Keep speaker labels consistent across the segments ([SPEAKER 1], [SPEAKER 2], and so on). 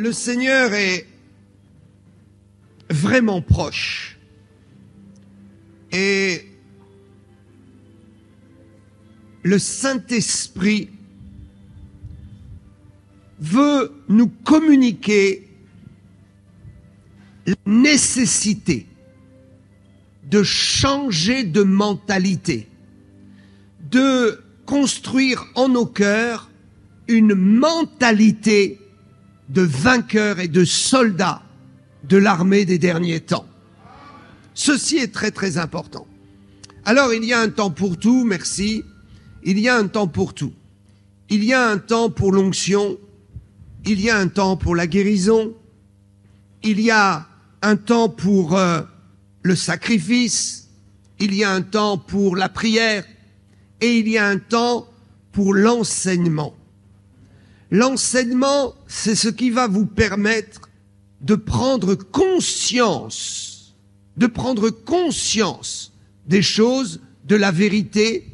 [SPEAKER 1] le Seigneur est vraiment proche. Et le Saint-Esprit veut nous communiquer la nécessité de changer de mentalité, de construire en nos cœurs une mentalité de vainqueurs et de soldats de l'armée des derniers temps. Ceci est très très important. Alors il y a un temps pour tout, merci. Il y a un temps pour tout. Il y a un temps pour l'onction. Il y a un temps pour la guérison. Il y a un temps pour le sacrifice. Il y a un temps pour la prière. Et il y a un temps pour l'enseignement. L'enseignement, c'est ce qui va vous permettre de prendre conscience des choses, de la vérité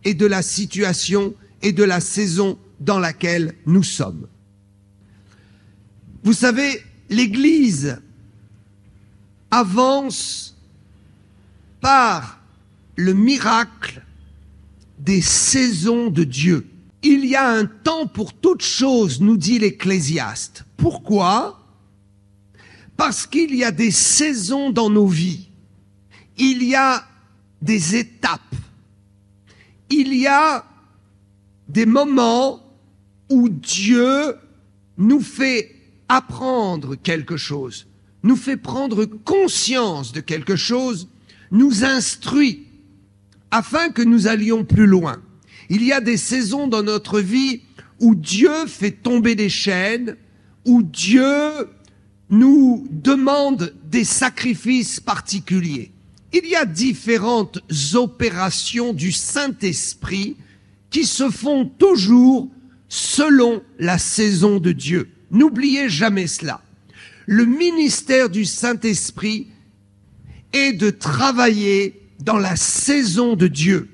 [SPEAKER 1] et de la situation et de la saison dans laquelle nous sommes. Vous savez, l'Église avance par le miracle des saisons de Dieu. Il y a un temps pour toute chose, nous dit l'Ecclésiaste. Pourquoi ? Parce qu'il y a des saisons dans nos vies. Il y a des étapes. Il y a des moments où Dieu nous fait apprendre quelque chose, nous fait prendre conscience de quelque chose, nous instruit afin que nous allions plus loin. Il y a des saisons dans notre vie où Dieu fait tomber des chaînes, où Dieu nous demande des sacrifices particuliers. Il y a différentes opérations du Saint-Esprit qui se font toujours selon la saison de Dieu. N'oubliez jamais cela. Le ministère du Saint-Esprit est de travailler dans la saison de Dieu.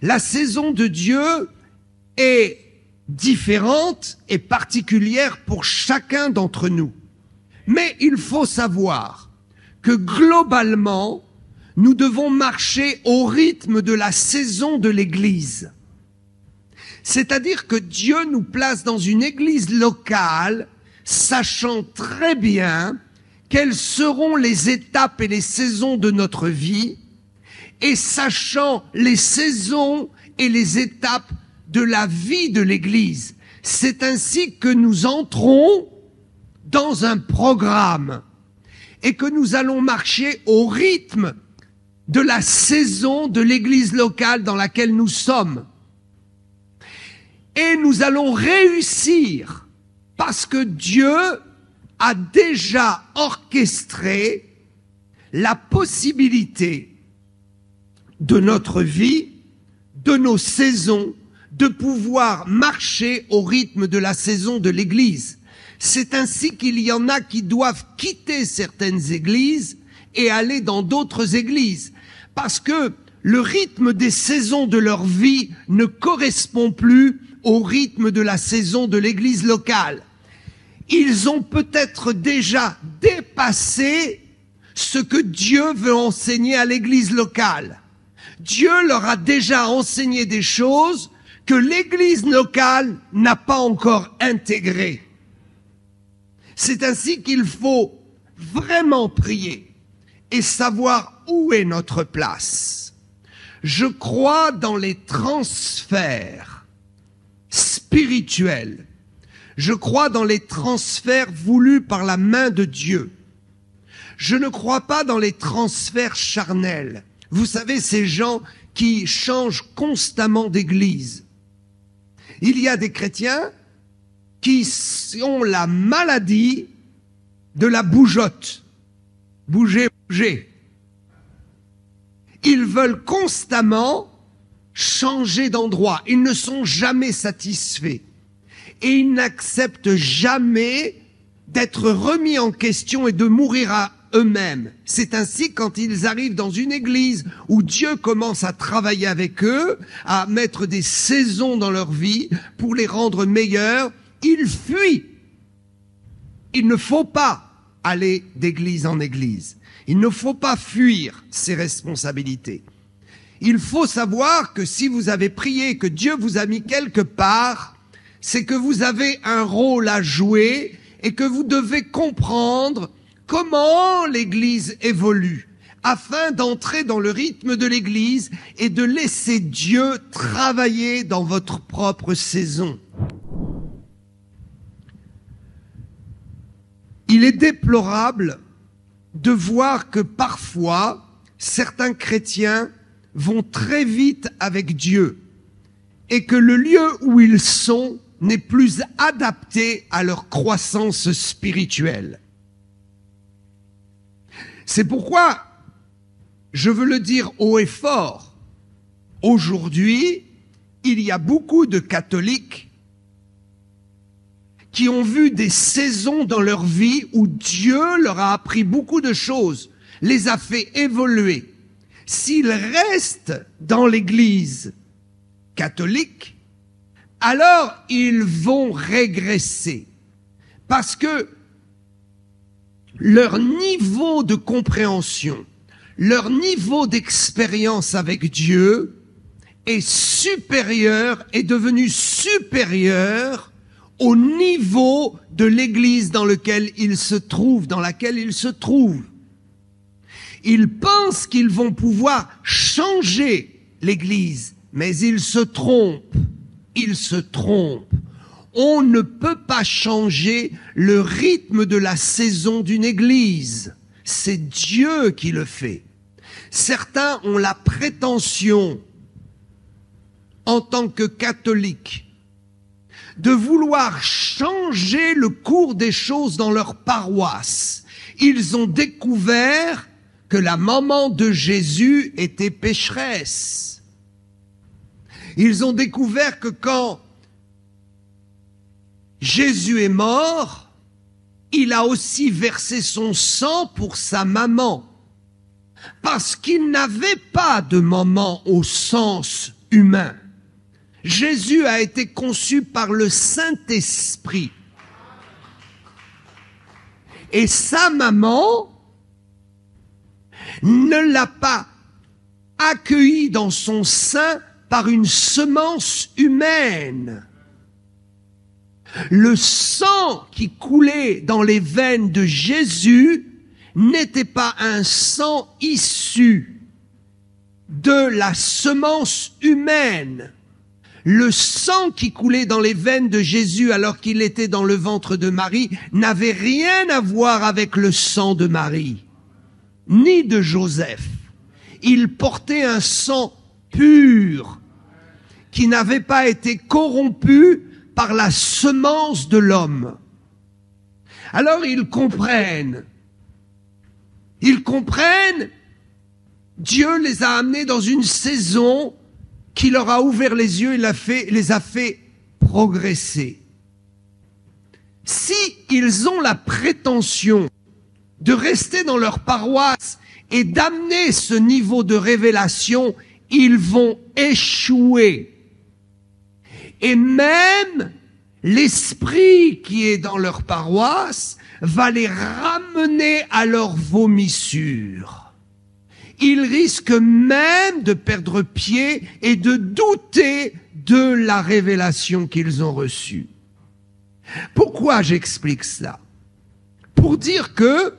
[SPEAKER 1] La saison de Dieu est différente et particulière pour chacun d'entre nous. Mais il faut savoir que globalement, nous devons marcher au rythme de la saison de l'Église. C'est-à-dire que Dieu nous place dans une église locale, sachant très bien quelles seront les étapes et les saisons de notre vie, et sachant les saisons et les étapes de la vie de l'Église. C'est ainsi que nous entrons dans un programme et que nous allons marcher au rythme de la saison de l'Église locale dans laquelle nous sommes. Et nous allons réussir parce que Dieu a déjà orchestré la possibilité de notre vie, de nos saisons, de pouvoir marcher au rythme de la saison de l'Église. C'est ainsi qu'il y en a qui doivent quitter certaines églises et aller dans d'autres églises, parce que le rythme des saisons de leur vie ne correspond plus au rythme de la saison de l'église locale. Ils ont peut-être déjà dépassé ce que Dieu veut enseigner à l'église locale. Dieu leur a déjà enseigné des choses que l'église locale n'a pas encore intégrées. C'est ainsi qu'il faut vraiment prier et savoir où est notre place. Je crois dans les transferts spirituels. Je crois dans les transferts voulus par la main de Dieu. Je ne crois pas dans les transferts charnels. Vous savez, ces gens qui changent constamment d'église. Il y a des chrétiens qui ont la maladie de la bougeotte. Bouger, bouger. Ils veulent constamment changer d'endroit. Ils ne sont jamais satisfaits. Et ils n'acceptent jamais d'être remis en question et de mourir à eux-mêmes. C'est ainsi quand ils arrivent dans une église où Dieu commence à travailler avec eux, à mettre des saisons dans leur vie pour les rendre meilleurs, ils fuient. il ne faut pas aller d'église en église. Il ne faut pas fuir ses responsabilités. Il faut savoir que si vous avez prié, que Dieu vous a mis quelque part, c'est que vous avez un rôle à jouer et que vous devez comprendre comment l'Église évolue afin d'entrer dans le rythme de l'Église et de laisser Dieu travailler dans votre propre saison. Il est déplorable de voir que parfois, certains chrétiens vont très vite avec Dieu et que le lieu où ils sont n'est plus adapté à leur croissance spirituelle. C'est pourquoi, je veux le dire haut et fort, aujourd'hui, il y a beaucoup de catholiques qui ont vu des saisons dans leur vie où Dieu leur a appris beaucoup de choses, les a fait évoluer. S'ils restent dans l'Église catholique, alors ils vont régresser. Parce que leur niveau de compréhension, leur niveau d'expérience avec Dieu est supérieur, est devenu supérieur au niveau de l'Église dans laquelle ils se trouvent, Ils pensent qu'ils vont pouvoir changer l'Église, mais ils se trompent. On ne peut pas changer le rythme de la saison d'une Église. C'est Dieu qui le fait. Certains ont la prétention, en tant que catholiques, de vouloir changer le cours des choses dans leur paroisse. Ils ont découvert que la maman de Jésus était pécheresse. Ils ont découvert que quand Jésus est mort, il a aussi versé son sang pour sa maman. Parce qu'il n'avait pas de maman au sens humain. Jésus a été conçu par le Saint-Esprit. Et sa maman ne l'a pas accueilli dans son sein par une semence humaine. Le sang qui coulait dans les veines de Jésus n'était pas un sang issu de la semence humaine. Le sang qui coulait dans les veines de Jésus alors qu'il était dans le ventre de Marie n'avait rien à voir avec le sang de Marie, ni de Joseph. Il portait un sang pur qui n'avait pas été corrompu par la semence de l'homme. Alors ils comprennent, Dieu les a amenés dans une saison qui leur a ouvert les yeux et les a fait progresser. Si ils ont la prétention de rester dans leur paroisse et d'amener ce niveau de révélation, ils vont échouer. Et même l'esprit qui est dans leur paroisse va les ramener à leur vomissure. Ils risquent même de perdre pied et de douter de la révélation qu'ils ont reçue. Pourquoi j'explique cela? Pour dire que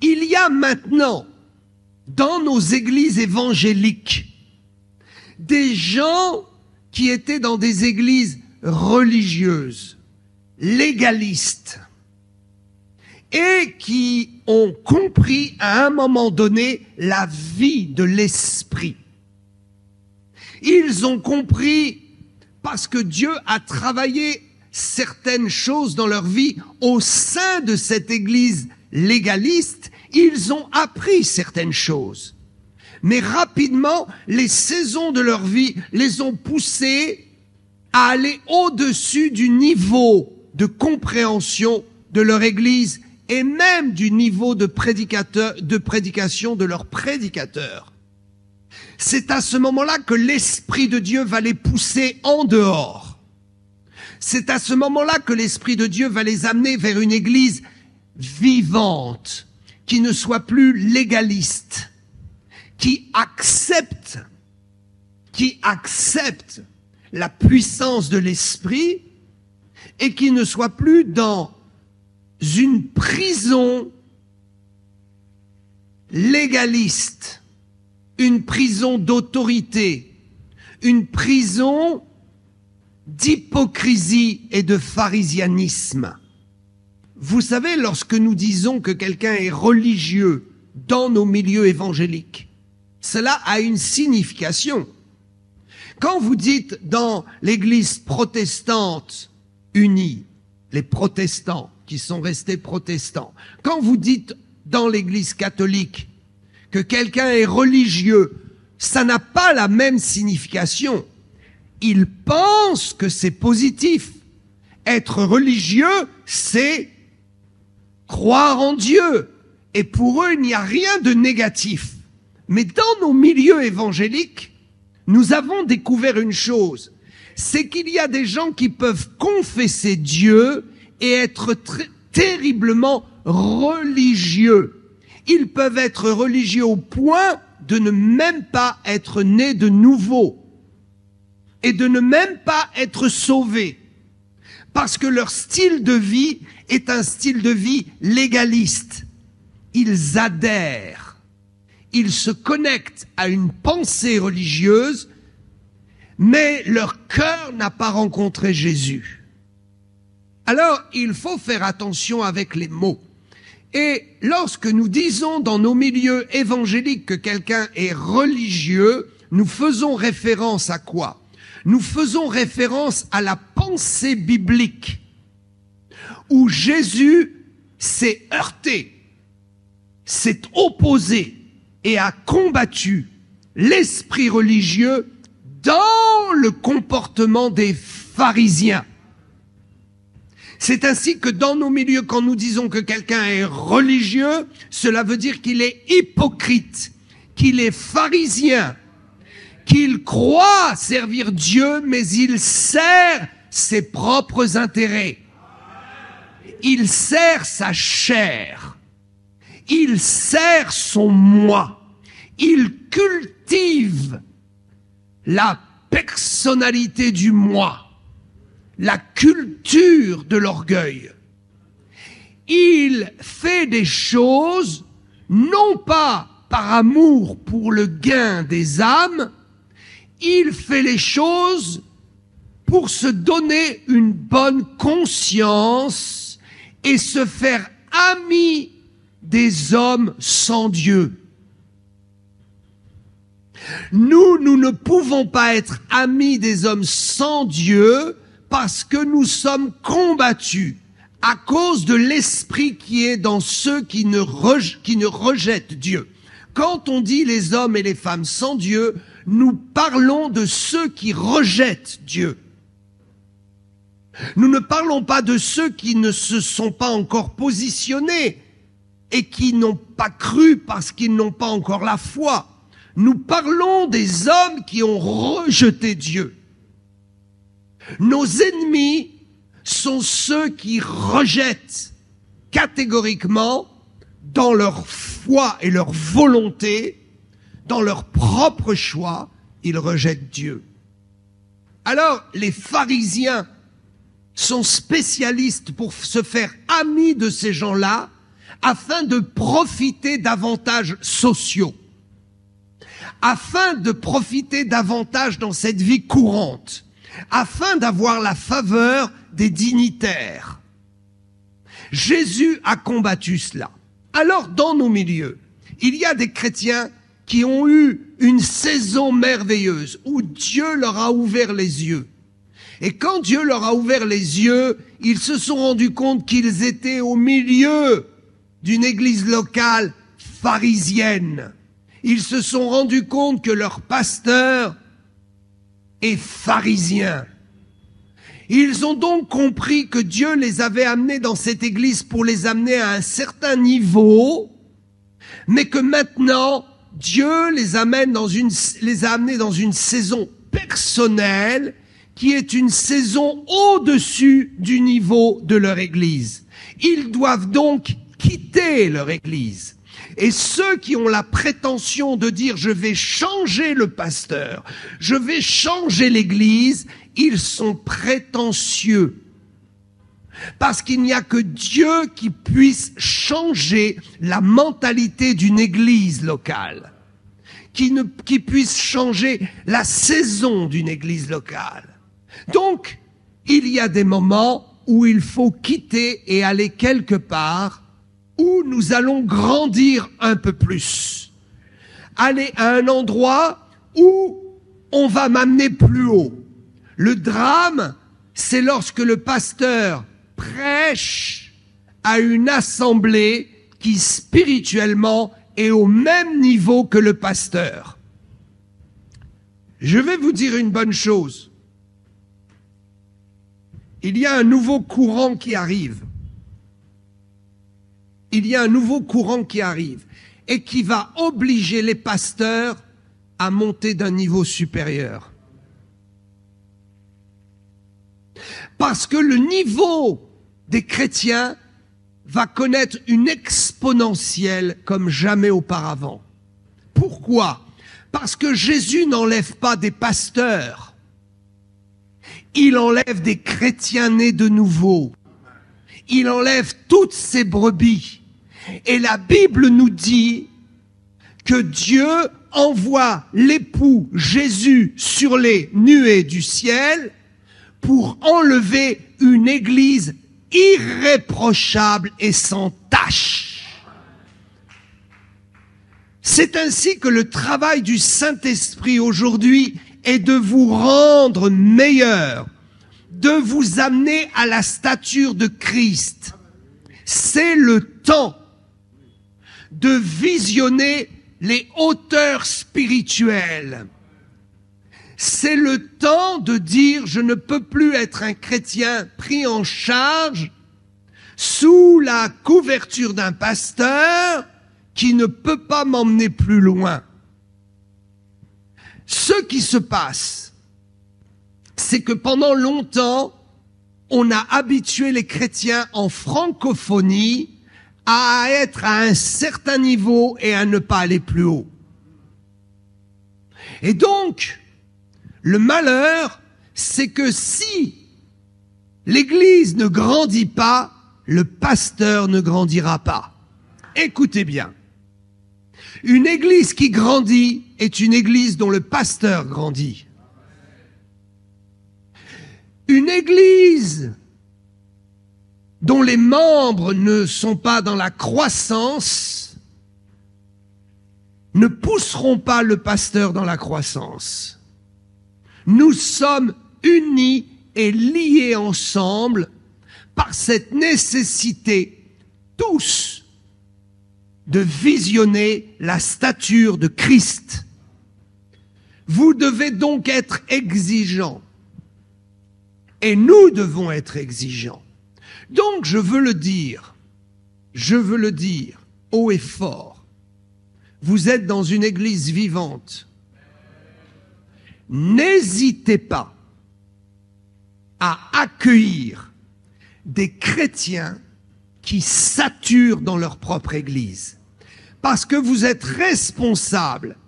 [SPEAKER 1] il y a maintenant dans nos églises évangéliques des gens qui étaient dans des églises religieuses, légalistes, et qui ont compris à un moment donné la vie de l'esprit. Ils ont compris parce que Dieu a travaillé certaines choses dans leur vie au sein de cette église légaliste, ils ont appris certaines choses. Mais rapidement, les saisons de leur vie les ont poussés à aller au-dessus du niveau de compréhension de leur église et même du niveau de prédication de leurs prédicateurs. C'est à ce moment-là que l'Esprit de Dieu va les pousser en dehors. c'est à ce moment-là que l'Esprit de Dieu va les amener vers une église vivante, qui ne soit plus légaliste, qui accepte la puissance de l'Esprit et qui ne soit plus dans une prison légaliste, une prison d'autorité, une prison d'hypocrisie et de pharisianisme. Vous savez, lorsque nous disons que quelqu'un est religieux dans nos milieux évangéliques, cela a une signification. Quand vous dites dans l'église protestante unie, les protestants qui sont restés protestants, quand vous dites dans l'église catholique que quelqu'un est religieux, ça n'a pas la même signification. Ils pensent que c'est positif. Être religieux, c'est croire en Dieu. Et pour eux, il n'y a rien de négatif. Mais dans nos milieux évangéliques, nous avons découvert une chose, c'est qu'il y a des gens qui peuvent confesser Dieu et être terriblement religieux. Ils peuvent être religieux au point de ne même pas être nés de nouveau et de ne même pas être sauvés, parce que leur style de vie est un style de vie légaliste. Ils adhèrent, ils se connectent à une pensée religieuse, mais leur cœur n'a pas rencontré Jésus. Alors, il faut faire attention avec les mots. Et lorsque nous disons dans nos milieux évangéliques que quelqu'un est religieux, nous faisons référence à quoi? Nous faisons référence à la pensée biblique, où Jésus s'est heurté, s'est opposé et a combattu l'esprit religieux dans le comportement des pharisiens. C'est ainsi que dans nos milieux, quand nous disons que quelqu'un est religieux, cela veut dire qu'il est hypocrite, qu'il est pharisien, qu'il croit servir Dieu, mais il sert ses propres intérêts. Il sert sa chair. Il sert son moi. Il cultive la personnalité du moi, la culture de l'orgueil. Il fait des choses non pas par amour pour le gain des âmes, il fait les choses pour se donner une bonne conscience et se faire ami des hommes sans Dieu. Nous ne pouvons pas être amis des hommes sans Dieu parce que nous sommes combattus à cause de l'esprit qui est dans ceux qui ne rejettent Dieu. Quand on dit les hommes et les femmes sans Dieu, nous parlons de ceux qui rejettent Dieu. Nous ne parlons pas de ceux qui ne se sont pas encore positionnés et qui n'ont pas cru parce qu'ils n'ont pas encore la foi. Nous parlons des hommes qui ont rejeté Dieu. Nos ennemis sont ceux qui rejettent catégoriquement dans leur foi et leur volonté, dans leur propre choix, ils rejettent Dieu. Alors, les pharisiens sont spécialistes pour se faire amis de ces gens-là afin de profiter d'avantages sociaux, afin de profiter davantage dans cette vie courante, afin d'avoir la faveur des dignitaires. Jésus a combattu cela. Alors, dans nos milieux, il y a des chrétiens qui ont eu une saison merveilleuse où Dieu leur a ouvert les yeux. Et quand Dieu leur a ouvert les yeux, ils se sont rendus compte qu'ils étaient au milieu d'une église locale pharisienne. Ils se sont rendus compte que leur pasteur est pharisien. Ils ont donc compris que Dieu les avait amenés dans cette église pour les amener à un certain niveau, mais que maintenant, Dieu les a amenés dans une saison personnelle qui est une saison au-dessus du niveau de leur église. Ils doivent donc quitter leur église. Et ceux qui ont la prétention de dire « je vais changer le pasteur, je vais changer l'église », ils sont prétentieux. Parce qu'il n'y a que Dieu qui puisse changer la mentalité d'une église locale, qui puisse changer la saison d'une église locale. Donc, il y a des moments où il faut quitter et aller quelque part où nous allons grandir un peu plus. Aller à un endroit où on va m'amener plus haut. Le drame, c'est lorsque le pasteur prêche à une assemblée qui spirituellement est au même niveau que le pasteur. Je vais vous dire une bonne chose. Il y a un nouveau courant qui arrive. Il y a un nouveau courant qui arrive et qui va obliger les pasteurs à monter d'un niveau supérieur. Parce que le niveau des chrétiens va connaître une exponentielle comme jamais auparavant. Pourquoi? Parce que Jésus n'enlève pas des pasteurs. Il enlève des chrétiens nés de nouveau. Il enlève toutes ces brebis. Et la Bible nous dit que Dieu envoie l'époux Jésus sur les nuées du ciel pour enlever une église irréprochable et sans tache. C'est ainsi que le travail du Saint-Esprit aujourd'hui est de vous rendre meilleur, de vous amener à la stature de Christ. C'est le temps de visionner les hauteurs spirituelles. C'est le temps de dire « je ne peux plus être un chrétien pris en charge sous la couverture d'un pasteur qui ne peut pas m'emmener plus loin ». Ce qui se passe, c'est que pendant longtemps, on a habitué les chrétiens en francophonie à être à un certain niveau et à ne pas aller plus haut. Et donc, le malheur, c'est que si l'Église ne grandit pas, le pasteur ne grandira pas. Écoutez bien. Une Église qui grandit est une Église dont le pasteur grandit. Une Église dont les membres ne sont pas dans la croissance ne pousseront pas le pasteur dans la croissance. Nous sommes unis et liés ensemble par cette nécessité, tous, de visionner la stature de Christ. Vous devez donc être exigeants. Et nous devons être exigeants. Donc je veux le dire haut et fort. Vous êtes dans une église vivante. N'hésitez pas à accueillir des chrétiens qui saturent dans leur propre église. Parce que vous êtes responsables.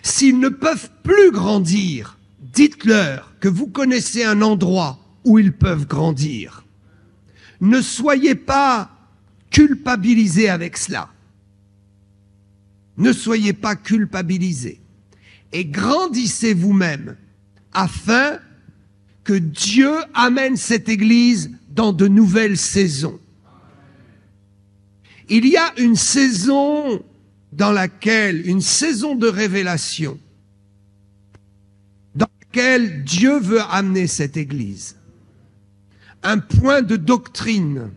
[SPEAKER 1] S'ils ne peuvent plus grandir, dites-leur que vous connaissez un endroit où ils peuvent grandir. Ne soyez pas culpabilisés avec cela. Ne soyez pas culpabilisés. Et grandissez vous-même afin que Dieu amène cette Église dans de nouvelles saisons. Il y a une saison dans laquelle, une saison de révélation, dans laquelle Dieu veut amener cette Église. Un point de doctrine.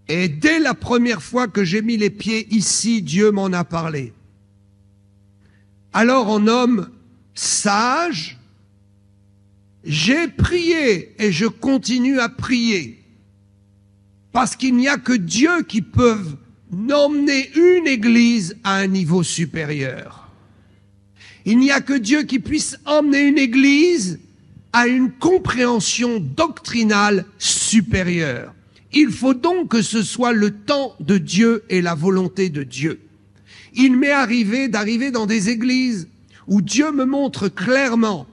[SPEAKER 1] Et dès la première fois que j'ai mis les pieds ici, Dieu m'en a parlé. Alors en homme sage, j'ai prié et je continue à prier. Parce qu'il n'y a que Dieu qui peut emmener une église à un niveau supérieur. Il n'y a que Dieu qui puisse emmener une église à une compréhension doctrinale supérieure. Il faut donc que ce soit le temps de Dieu et la volonté de Dieu. Il m'est arrivé d'arriver dans des églises où Dieu me montre clairement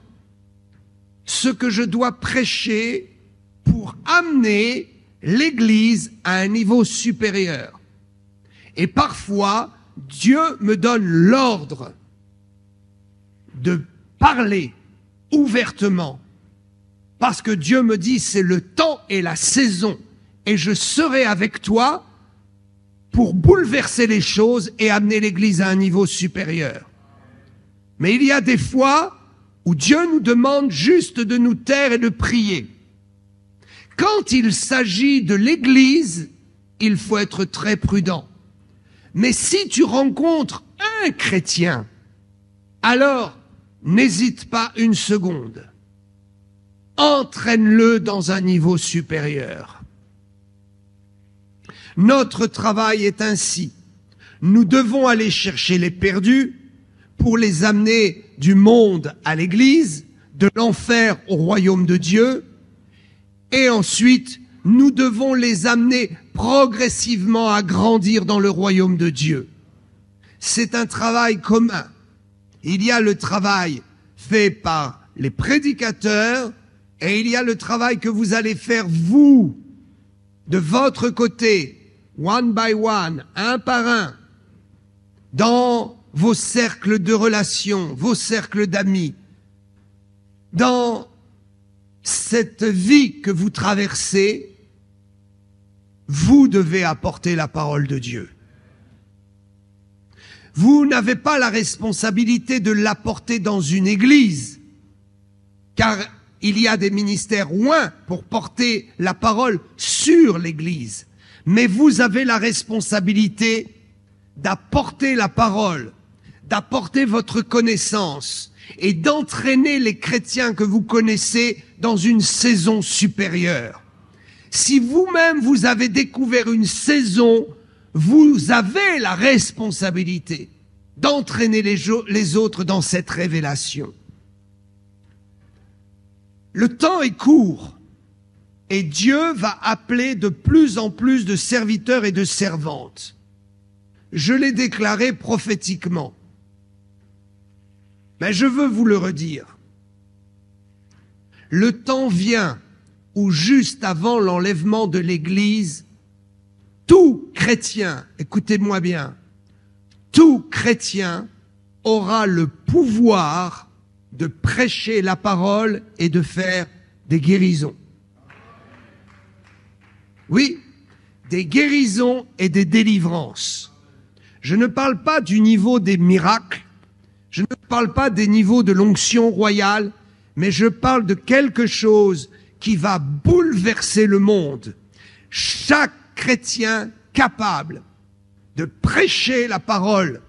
[SPEAKER 1] ce que je dois prêcher pour amener l'église à un niveau supérieur. Et parfois, Dieu me donne l'ordre de parler ouvertement, parce que Dieu me dit c'est le temps et la saison, et je serai avec toi pour bouleverser les choses et amener l'Église à un niveau supérieur. Mais il y a des fois où Dieu nous demande juste de nous taire et de prier. Quand il s'agit de l'Église, il faut être très prudent. Mais si tu rencontres un chrétien, alors n'hésite pas une seconde. Entraîne-le dans un niveau supérieur. Notre travail est ainsi. Nous devons aller chercher les perdus pour les amener du monde à l'Église, de l'enfer au royaume de Dieu, et ensuite nous devons les amener progressivement à grandir dans le royaume de Dieu. C'est un travail commun. Il y a le travail fait par les prédicateurs et il y a le travail que vous allez faire vous, de votre côté, one by one, un par un, dans vos cercles de relations, vos cercles d'amis, dans cette vie que vous traversez, vous devez apporter la parole de Dieu. Vous n'avez pas la responsabilité de l'apporter dans une église, car il y a des ministères oints pour porter la parole sur l'église. Mais vous avez la responsabilité d'apporter la parole, d'apporter votre connaissance et d'entraîner les chrétiens que vous connaissez dans une saison supérieure. Si vous-même vous avez découvert une saison, vous avez la responsabilité d'entraîner les autres dans cette révélation. Le temps est court et Dieu va appeler de plus en plus de serviteurs et de servantes. Je l'ai déclaré prophétiquement. Mais je veux vous le redire. Le temps vient où, juste avant l'enlèvement de l'Église, tout chrétien, écoutez-moi bien, tout chrétien aura le pouvoir de prêcher la parole et de faire des guérisons. Oui, des guérisons et des délivrances. Je ne parle pas du niveau des miracles, je ne parle pas des niveaux de l'onction royale, mais je parle de quelque chose qui va bouleverser le monde. Chaque chrétien capable de prêcher la parole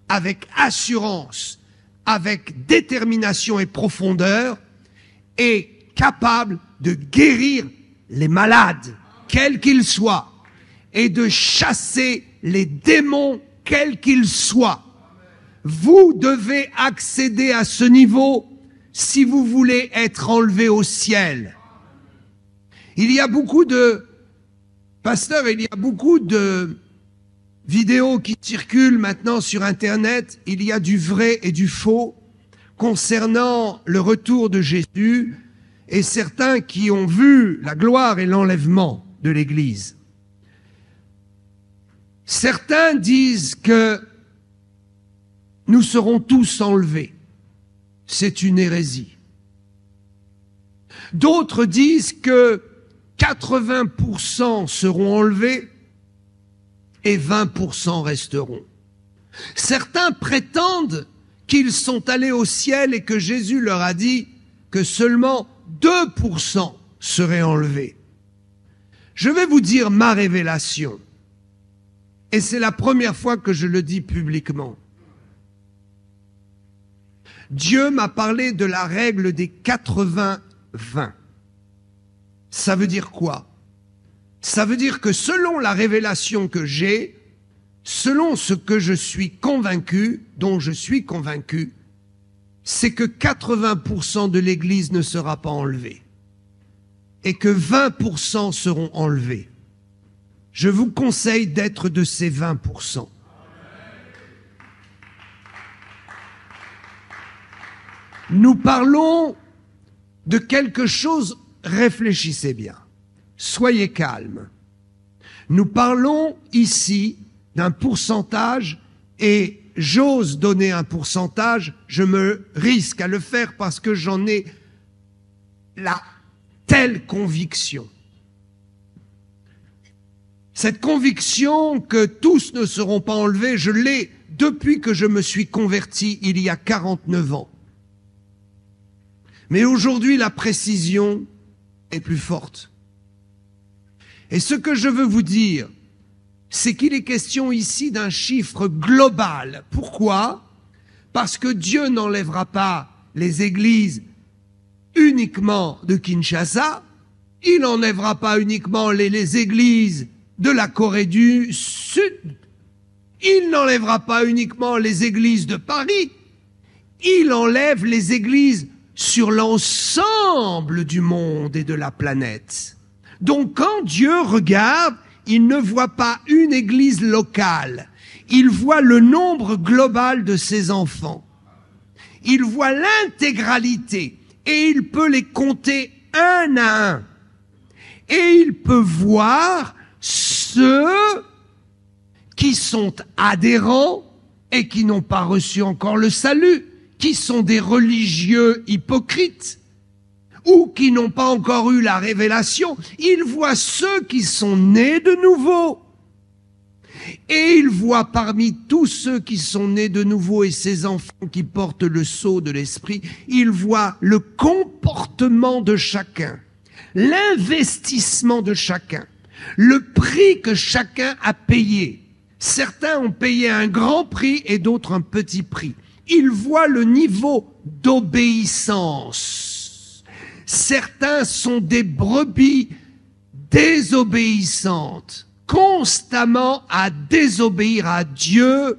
[SPEAKER 1] avec assurance, avec détermination et profondeur, est capable de guérir les malades, quels qu'ils soient, et de chasser les démons, quels qu'ils soient. Vous devez accéder à ce niveau si vous voulez être enlevé au ciel. Il y a beaucoup de pasteurs, il y a beaucoup de vidéos qui circulent maintenant sur Internet. Il y a du vrai et du faux concernant le retour de Jésus et certains qui ont vu la gloire et l'enlèvement de l'Église. Certains disent que nous serons tous enlevés. C'est une hérésie. D'autres disent que 80% seront enlevés et 20% resteront. Certains prétendent qu'ils sont allés au ciel et que Jésus leur a dit que seulement 2% seraient enlevés. Je vais vous dire ma révélation. Et c'est la première fois que je le dis publiquement. Dieu m'a parlé de la règle des 80-20. Ça veut dire quoi? Ça veut dire que selon la révélation que j'ai, selon ce que je suis convaincu, dont je suis convaincu, c'est que 80% de l'Église ne sera pas enlevée et que 20% seront enlevés. Je vous conseille d'être de ces 20%. Nous parlons de quelque chose, réfléchissez bien, soyez calmes. Nous parlons ici d'un pourcentage et j'ose donner un pourcentage, je me risque à le faire parce que j'en ai la telle conviction. Cette conviction que tous ne seront pas enlevés, je l'ai depuis que je me suis converti il y a 49 ans. Mais aujourd'hui, la précision est plus forte. Et ce que je veux vous dire, c'est qu'il est question ici d'un chiffre global. Pourquoi? Parce que Dieu n'enlèvera pas les églises uniquement de Kinshasa, il n'enlèvera pas uniquement les églises de la Corée du Sud, il n'enlèvera pas uniquement les églises de Paris, il enlève les églises sur l'ensemble du monde et de la planète. Donc quand Dieu regarde, il ne voit pas une église locale, il voit le nombre global de ses enfants. Il voit l'intégralité et il peut les compter un à un. Et il peut voir ceux qui sont adhérents et qui n'ont pas reçu encore le salut, qui sont des religieux hypocrites ou qui n'ont pas encore eu la révélation. Il voit ceux qui sont nés de nouveau. Et il voit parmi tous ceux qui sont nés de nouveau et ces enfants qui portent le sceau de l'esprit, il voit le comportement de chacun, l'investissement de chacun, le prix que chacun a payé. Certains ont payé un grand prix et d'autres un petit prix. Il voit le niveau d'obéissance. Certains sont des brebis désobéissantes, constamment à désobéir à Dieu,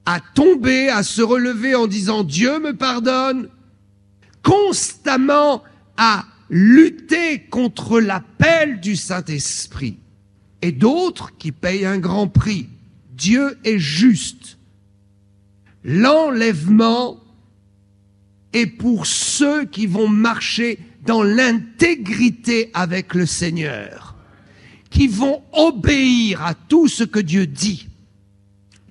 [SPEAKER 1] à tomber, à se relever en disant « Dieu me pardonne », constamment à lutter contre l'appel du Saint-Esprit. Et d'autres qui payent un grand prix. Dieu est juste. L'enlèvement est pour ceux qui vont marcher dans l'intégrité avec le Seigneur, qui vont obéir à tout ce que Dieu dit,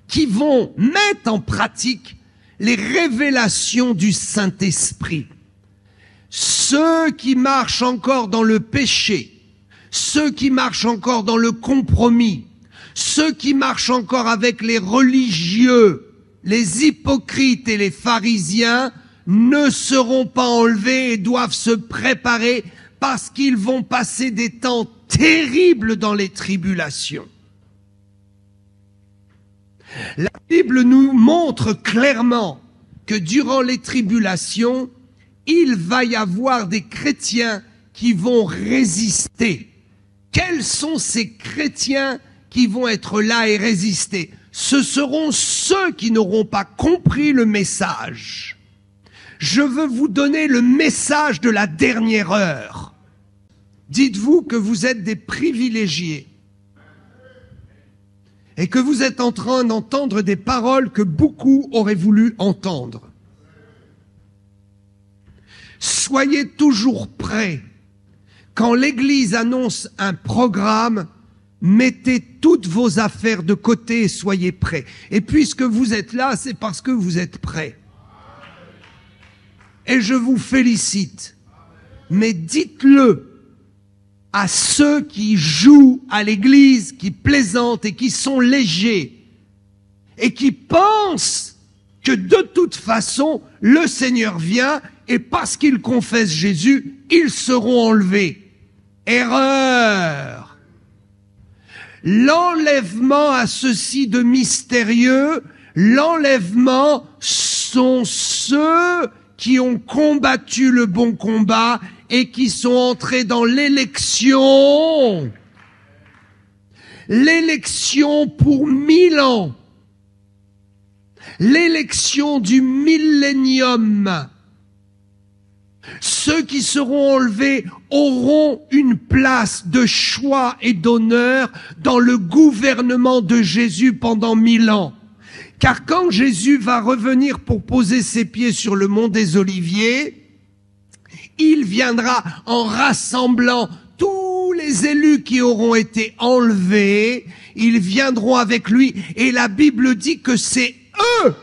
[SPEAKER 1] qui vont mettre en pratique les révélations du Saint-Esprit. Ceux qui marchent encore dans le péché, ceux qui marchent encore dans le compromis, ceux qui marchent encore avec les religieux, les hypocrites et les pharisiens ne seront pas enlevés et doivent se préparer parce qu'ils vont passer des temps terribles dans les tribulations. La Bible nous montre clairement que durant les tribulations, il va y avoir des chrétiens qui vont résister. Quels sont ces chrétiens qui vont être là et résister? Ce seront ceux qui n'auront pas compris le message. Je veux vous donner le message de la dernière heure. Dites-vous que vous êtes des privilégiés et que vous êtes en train d'entendre des paroles que beaucoup auraient voulu entendre. Soyez toujours prêts. Quand l'Église annonce un programme, mettez toutes vos affaires de côté et soyez prêts. Et puisque vous êtes là, c'est parce que vous êtes prêts. Et je vous félicite. Mais dites-le à ceux qui jouent à l'Église, qui plaisantent et qui sont légers et qui pensent que de toute façon, le Seigneur vient et parce qu'ils confessent Jésus, ils seront enlevés. Erreur! L'enlèvement a ceci de mystérieux, l'enlèvement sont ceux qui ont combattu le bon combat et qui sont entrés dans l'élection. L'élection pour 1000 ans. l'élection du millénium. Ceux qui seront enlevés auront une place de choix et d'honneur dans le gouvernement de Jésus pendant 1000 ans. Car quand Jésus va revenir pour poser ses pieds sur le mont des Oliviers, il viendra en rassemblant tous les élus qui auront été enlevés, ils viendront avec lui, et la Bible dit que c'est eux,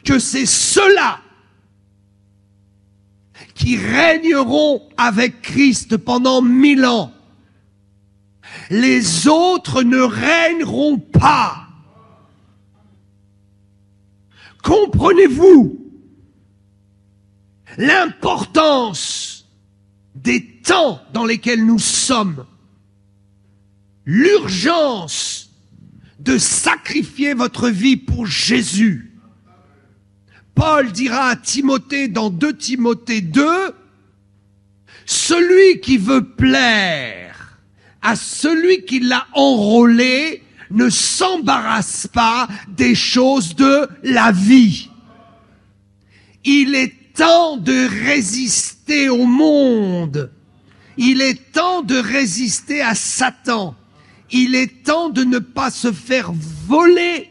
[SPEAKER 1] que c'est ceux-là qui régneront avec Christ pendant 1000 ans. Les autres ne régneront pas. Comprenez-vous l'importance des temps dans lesquels nous sommes? L'urgence de sacrifier votre vie pour Jésus. Paul dira à Timothée dans 2 Timothée 2, « Celui qui veut plaire à celui qui l'a enrôlé ne s'embarrasse pas des choses de la vie. » Il est temps de résister au monde. Il est temps de résister à Satan. Il est temps de ne pas se faire voler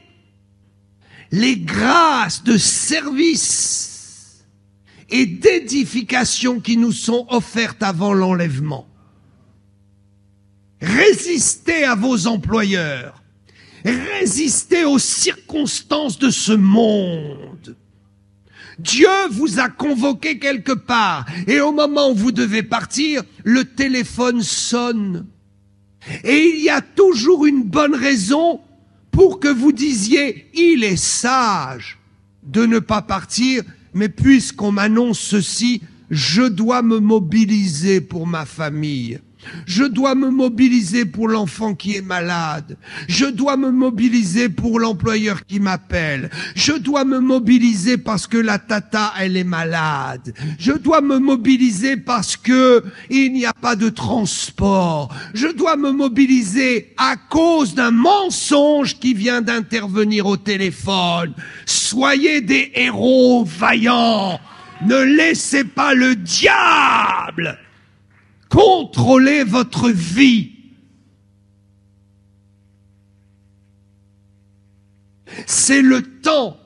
[SPEAKER 1] les grâces de service et d'édification qui nous sont offertes avant l'enlèvement. Résistez à vos employeurs. Résistez aux circonstances de ce monde. Dieu vous a convoqué quelque part et au moment où vous devez partir, le téléphone sonne. Et il y a toujours une bonne raison pour que vous disiez, il est sage de ne pas partir, mais puisqu'on m'annonce ceci, je dois me mobiliser pour ma famille. Je dois me mobiliser pour l'enfant qui est malade. Je dois me mobiliser pour l'employeur qui m'appelle. Je dois me mobiliser parce que la tata, elle est malade. Je dois me mobiliser parce que il n'y a pas de transport. Je dois me mobiliser à cause d'un mensonge qui vient d'intervenir au téléphone. Soyez des héros vaillants. Ne laissez pas le diable contrôlez votre vie. C'est le temps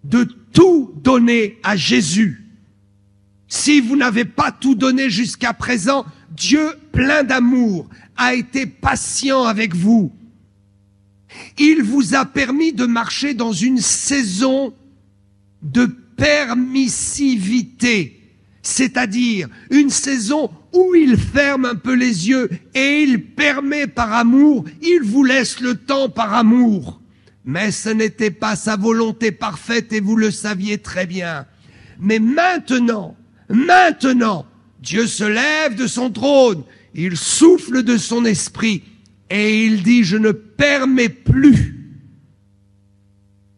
[SPEAKER 1] de tout donner à Jésus. Si vous n'avez pas tout donné jusqu'à présent, Dieu, plein d'amour, a été patient avec vous. Il vous a permis de marcher dans une saison de permissivité, c'est-à-dire une saison où il ferme un peu les yeux et il permet par amour, il vous laisse le temps par amour. Mais ce n'était pas sa volonté parfaite et vous le saviez très bien. Mais maintenant, Dieu se lève de son trône, il souffle de son esprit et il dit, je ne permets plus.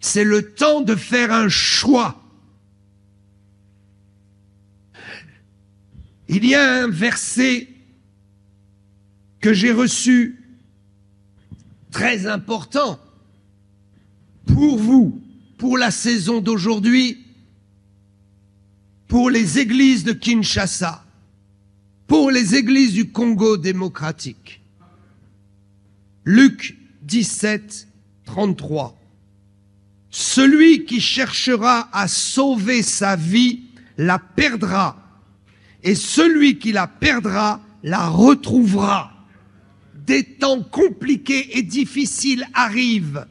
[SPEAKER 1] C'est le temps de faire un choix. Il y a un verset que j'ai reçu très important pour vous, pour la saison d'aujourd'hui, pour les églises de Kinshasa, pour les églises du Congo démocratique. Luc 17, 33. Celui qui cherchera à sauver sa vie la perdra. Et celui qui la perdra, la retrouvera. Des temps compliqués et difficiles arrivent.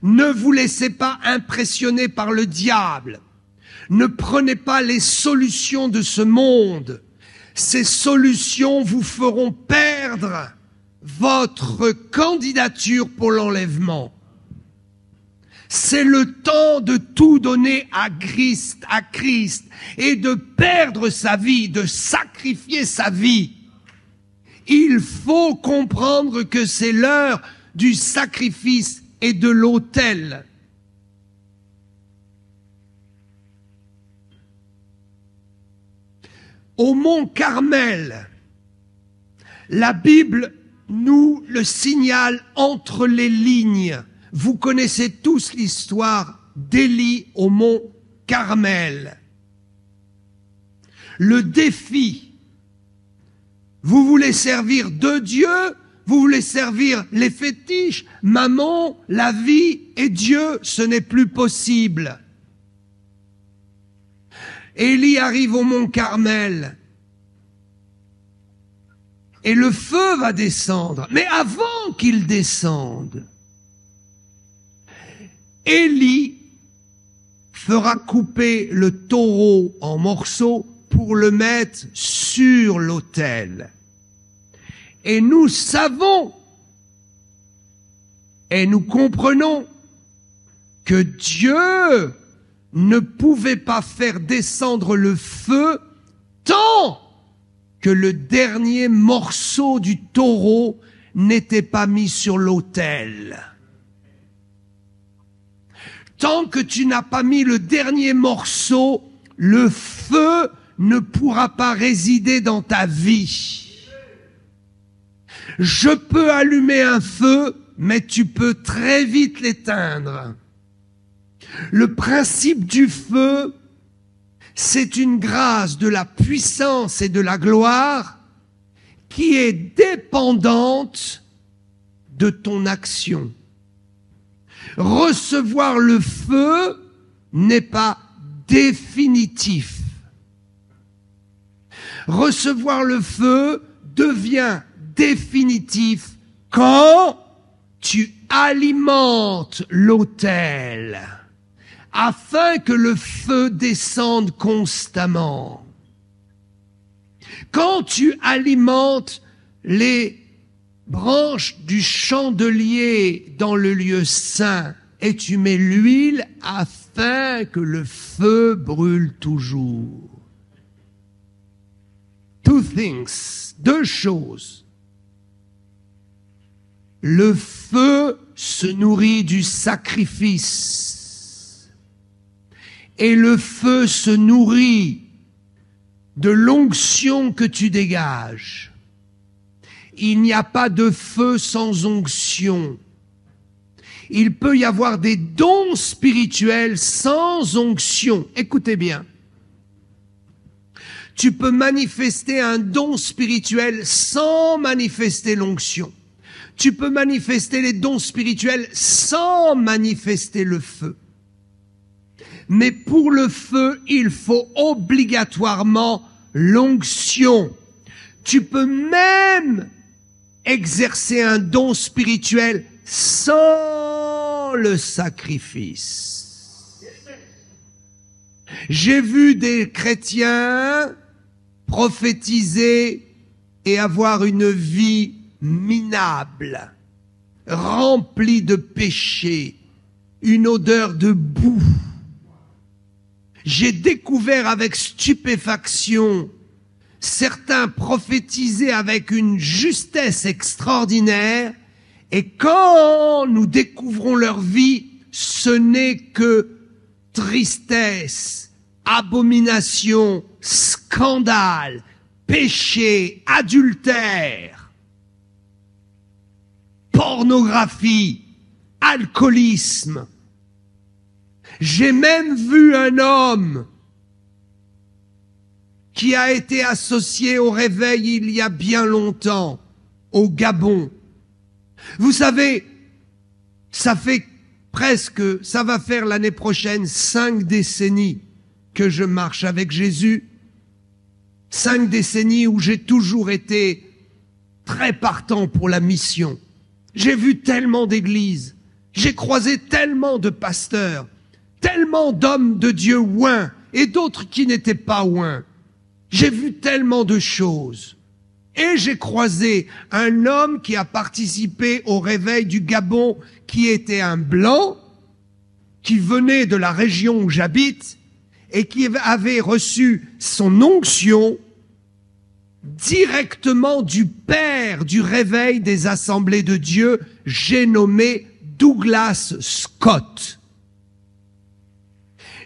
[SPEAKER 1] Ne vous laissez pas impressionner par le diable. Ne prenez pas les solutions de ce monde. Ces solutions vous feront perdre votre candidature pour l'enlèvement. C'est le temps de tout donner à Christ, et de perdre sa vie, de sacrifier sa vie. Il faut comprendre que c'est l'heure du sacrifice et de l'autel. Au mont Carmel, la Bible nous le signale entre les lignes. Vous connaissez tous l'histoire d'Élie au mont Carmel. Le défi, vous voulez servir de Dieu, vous voulez servir les fétiches, maman, la vie et Dieu, ce n'est plus possible. Élie arrive au mont Carmel et le feu va descendre. Mais avant qu'il descende, Élie fera couper le taureau en morceaux pour le mettre sur l'autel. Et nous savons et nous comprenons que Dieu ne pouvait pas faire descendre le feu tant que le dernier morceau du taureau n'était pas mis sur l'autel. Tant que tu n'as pas mis le dernier morceau, le feu ne pourra pas résider dans ta vie. Je peux allumer un feu, mais tu peux très vite l'éteindre. Le principe du feu, c'est une grâce de la puissance et de la gloire qui est dépendante de ton action. Recevoir le feu n'est pas définitif. Recevoir le feu devient définitif quand tu alimentes l'autel afin que le feu descende constamment. Quand tu alimentes les branches du chandelier dans le lieu saint et tu mets l'huile afin que le feu brûle toujours. Two things, deux choses. Le feu se nourrit du sacrifice et le feu se nourrit de l'onction que tu dégages. Il n'y a pas de feu sans onction. Il peut y avoir des dons spirituels sans onction. Écoutez bien. Tu peux manifester un don spirituel sans manifester l'onction. Tu peux manifester les dons spirituels sans manifester le feu. Mais pour le feu, il faut obligatoirement l'onction. Tu peux même exercer un don spirituel sans le sacrifice. J'ai vu des chrétiens prophétiser et avoir une vie minable, remplie de péché, une odeur de boue. J'ai découvert avec stupéfaction certains prophétisaient avec une justesse extraordinaire, et quand nous découvrons leur vie, ce n'est que tristesse, abomination, scandale, péché, adultère, pornographie, alcoolisme. J'ai même vu un homme qui a été associé au réveil il y a bien longtemps, au Gabon. Vous savez, ça va faire l'année prochaine 5 décennies que je marche avec Jésus. 5 décennies où j'ai toujours été très partant pour la mission. J'ai vu tellement d'églises, j'ai croisé tellement de pasteurs, tellement d'hommes de Dieu oints et d'autres qui n'étaient pas oints. J'ai vu tellement de choses. Et j'ai croisé un homme qui a participé au réveil du Gabon, qui était un blanc, qui venait de la région où j'habite, et qui avait reçu son onction directement du père du réveil des assemblées de Dieu, j'ai nommé Douglas Scott.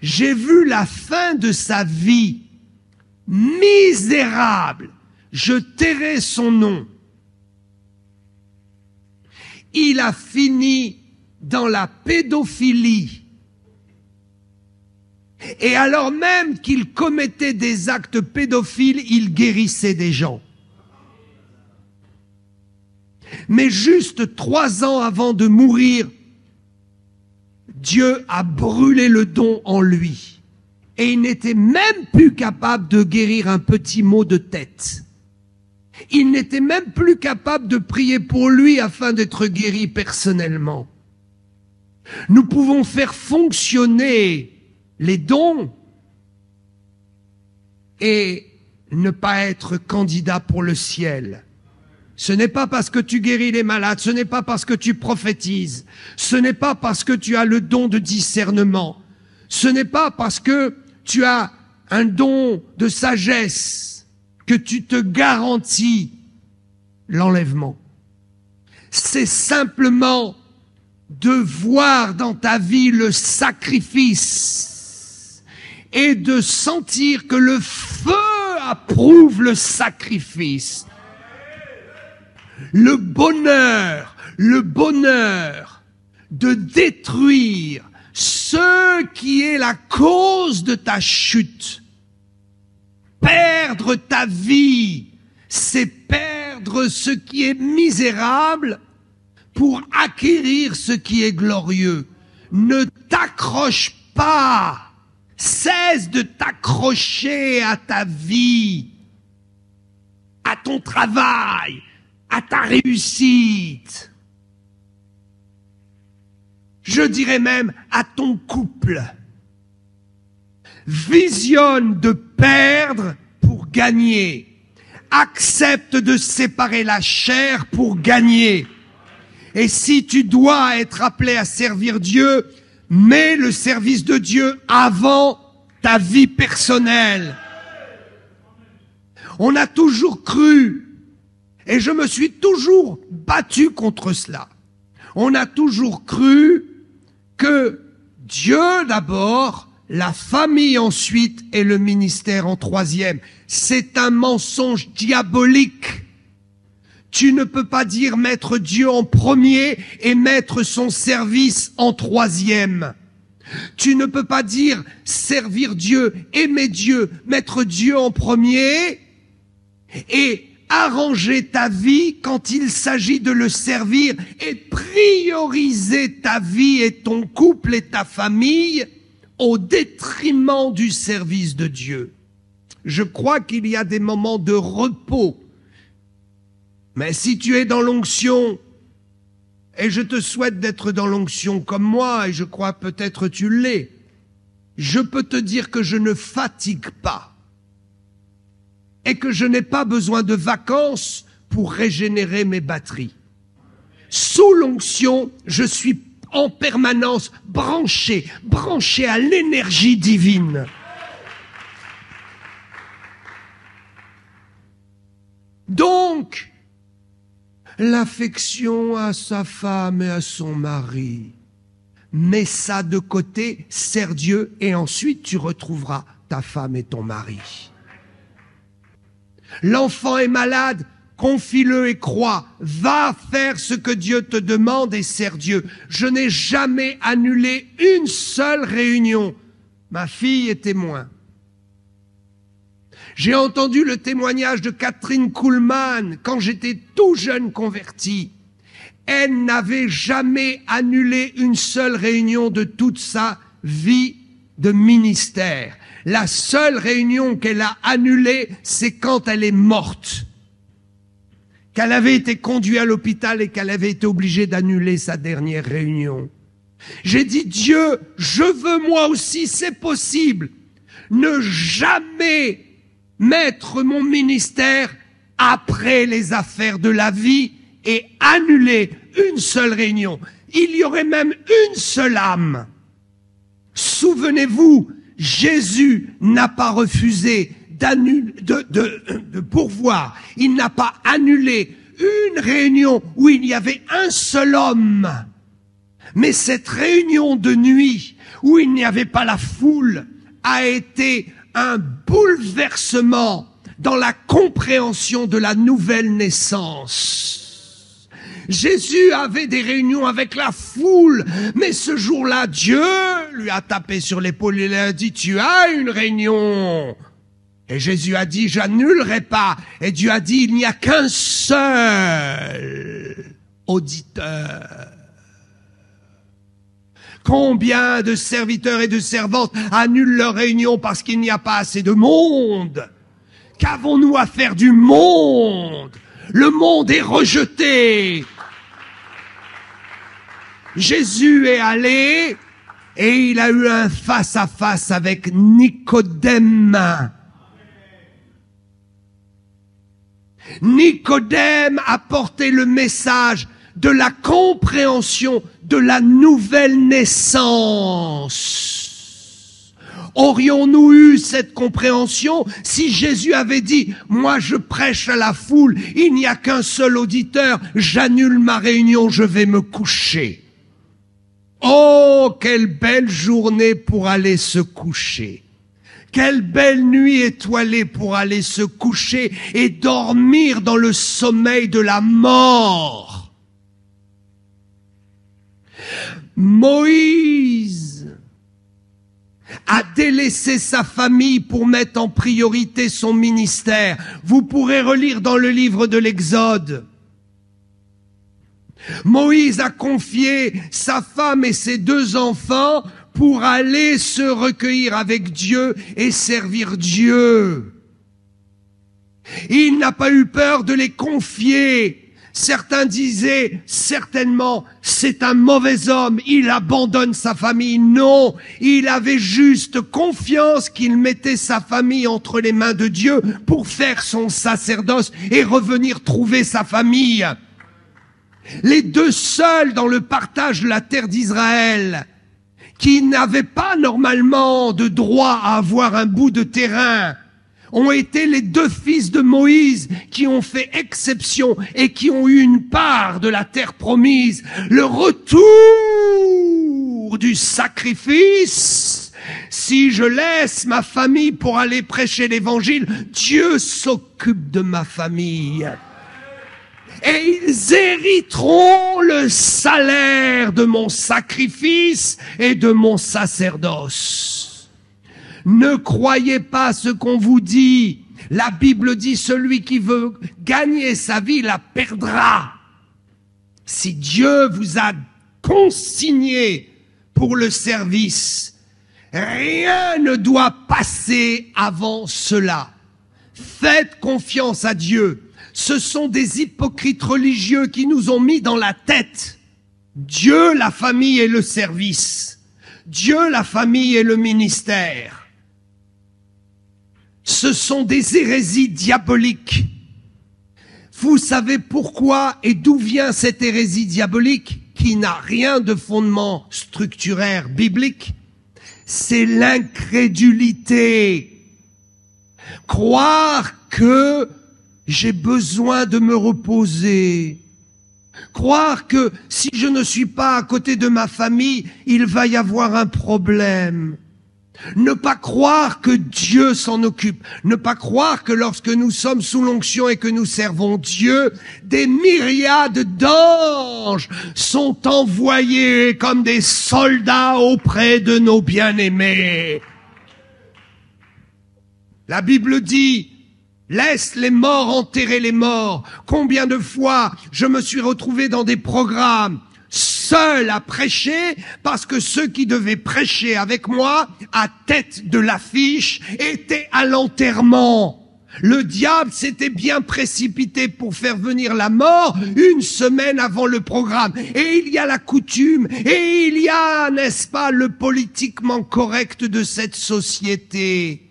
[SPEAKER 1] J'ai vu la fin de sa vie misérable. Je tairai son nom. il a fini dans la pédophilie. Et alors même qu'il commettait des actes pédophiles, il guérissait des gens. Mais juste 3 ans avant de mourir, Dieu a brûlé le don en lui. Et il n'était même plus capable de guérir un petit mot de tête. Il n'était même plus capable de prier pour lui afin d'être guéri personnellement. Nous pouvons faire fonctionner les dons et ne pas être candidat pour le ciel. Ce n'est pas parce que tu guéris les malades, ce n'est pas parce que tu prophétises, ce n'est pas parce que tu as le don de discernement, ce n'est pas parce que tu as un don de sagesse que tu te garantis l'enlèvement. C'est simplement de voir dans ta vie le sacrifice et de sentir que le feu approuve le sacrifice. Le bonheur de détruire ce qui est la cause de ta chute. Perdre ta vie, c'est perdre ce qui est misérable pour acquérir ce qui est glorieux. Ne t'accroche pas, cesse de t'accrocher à ta vie, à ton travail, à ta réussite. Je dirais même à ton couple. Visionne de perdre pour gagner. Accepte de séparer la chair pour gagner. Et si tu dois être appelé à servir Dieu, mets le service de Dieu avant ta vie personnelle. On a toujours cru, et je me suis toujours battu contre cela, on a toujours cru que Dieu d'abord, la famille ensuite et le ministère en troisième. C'est un mensonge diabolique. Tu ne peux pas dire mettre Dieu en premier et mettre son service en troisième. Tu ne peux pas dire servir Dieu, aimer Dieu, mettre Dieu en premier et arranger ta vie quand il s'agit de le servir et prioriser ta vie et ton couple et ta famille au détriment du service de Dieu. Je crois qu'il y a des moments de repos. Mais si tu es dans l'onction, et je te souhaite d'être dans l'onction comme moi, et je crois peut-être tu l'es, je peux te dire que je ne fatigue pas et que je n'ai pas besoin de vacances pour régénérer mes batteries. Sous l'onction, je suis en permanence branché à l'énergie divine. Donc, l'affection à sa femme et à son mari, mets ça de côté, sers Dieu, et ensuite tu retrouveras ta femme et ton mari. L'enfant est malade, confie-le et crois. Va faire ce que Dieu te demande et sers Dieu. Je n'ai jamais annulé une seule réunion. Ma fille est témoin. J'ai entendu le témoignage de Catherine Kuhlman quand j'étais tout jeune converti. Elle n'avait jamais annulé une seule réunion de toute sa vie de ministère. La seule réunion qu'elle a annulée, c'est quand elle est morte. Qu'elle avait été conduite à l'hôpital et qu'elle avait été obligée d'annuler sa dernière réunion. J'ai dit, Dieu, je veux moi aussi, c'est possible, ne jamais mettre mon ministère après les affaires de la vie et annuler une seule réunion. Il y aurait même une seule âme. Souvenez-vous, Jésus n'a pas refusé de pourvoir. Il n'a pas annulé une réunion où il y avait un seul homme. Mais cette réunion de nuit où il n'y avait pas la foule a été un bouleversement dans la compréhension de la nouvelle naissance. Jésus avait des réunions avec la foule, mais ce jour-là, Dieu lui a tapé sur l'épaule et lui a dit, tu as une réunion. Et Jésus a dit, j'annulerai pas. Et Dieu a dit, il n'y a qu'un seul auditeur. Combien de serviteurs et de servantes annulent leur réunion parce qu'il n'y a pas assez de monde? Qu'avons-nous à faire du monde? Le monde est rejeté. Jésus est allé et il a eu un face-à-face avec Nicodème. Nicodème a porté le message de la compréhension de la nouvelle naissance. Aurions-nous eu cette compréhension si Jésus avait dit « Moi je prêche à la foule, il n'y a qu'un seul auditeur, j'annule ma réunion, je vais me coucher. » Oh, quelle belle journée pour aller se coucher. Quelle belle nuit étoilée pour aller se coucher et dormir dans le sommeil de la mort. Moïse a délaissé sa famille pour mettre en priorité son ministère. Vous pourrez relire dans le livre de l'Exode. Moïse a confié sa femme et ses 2 enfants pour aller se recueillir avec Dieu et servir Dieu. Il n'a pas eu peur de les confier. Certains disaient, certainement, c'est un mauvais homme, il abandonne sa famille. Non, il avait juste confiance qu'il mettait sa famille entre les mains de Dieu pour faire son sacerdoce et revenir trouver sa famille. Les 2 seuls dans le partage de la terre d'Israël, qui n'avaient pas normalement de droit à avoir un bout de terrain, ont été les 2 fils de Moïse qui ont fait exception et qui ont eu une part de la terre promise. Le retour du sacrifice. Si je laisse ma famille pour aller prêcher l'évangile, Dieu s'occupe de ma famille. Et ils hériteront le salaire de mon sacrifice et de mon sacerdoce. Ne croyez pas ce qu'on vous dit. La Bible dit, celui qui veut gagner sa vie la perdra. Si Dieu vous a consigné pour le service, rien ne doit passer avant cela. Faites confiance à Dieu. Ce sont des hypocrites religieux qui nous ont mis dans la tête Dieu, la famille et le service. Dieu, la famille et le ministère. Ce sont des hérésies diaboliques. Vous savez pourquoi et d'où vient cette hérésie diabolique qui n'a rien de fondement structuraire biblique? C'est l'incrédulité. Croire que j'ai besoin de me reposer. Croire que si je ne suis pas à côté de ma famille, il va y avoir un problème. Ne pas croire que Dieu s'en occupe. Ne pas croire que lorsque nous sommes sous l'onction et que nous servons Dieu, des myriades d'anges sont envoyés comme des soldats auprès de nos bien-aimés. La Bible dit, laisse les morts enterrer les morts. Combien de fois je me suis retrouvé dans des programmes seul à prêcher parce que ceux qui devaient prêcher avec moi à tête de l'affiche étaient à l'enterrement. Le diable s'était bien précipité pour faire venir la mort 1 semaine avant le programme. Et il y a la coutume, et il y a, n'est-ce pas, le politiquement correct de cette société.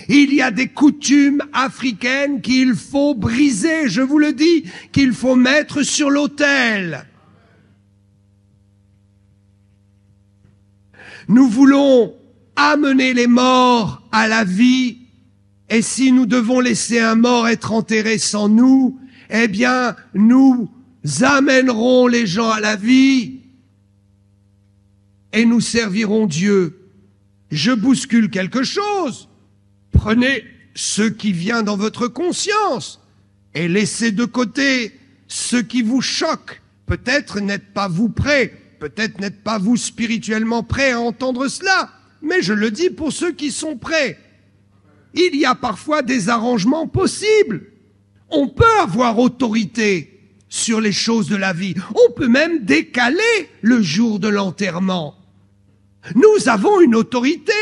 [SPEAKER 1] Il y a des coutumes africaines qu'il faut briser, je vous le dis, qu'il faut mettre sur l'autel. Nous voulons amener les morts à la vie, et si nous devons laisser un mort être enterré sans nous, eh bien, nous amènerons les gens à la vie et nous servirons Dieu. Je bouscule quelque chose. Prenez ce qui vient dans votre conscience. et laissez de côté ce qui vous choque. Peut-être n'êtes pas vous prêts, peut-être n'êtes pas vous spirituellement prêts à entendre cela, mais je le dis pour ceux qui sont prêts. Il y a parfois des arrangements possibles. On peut avoir autorité sur les choses de la vie. On peut même décaler le jour de l'enterrement. Nous avons une autorité.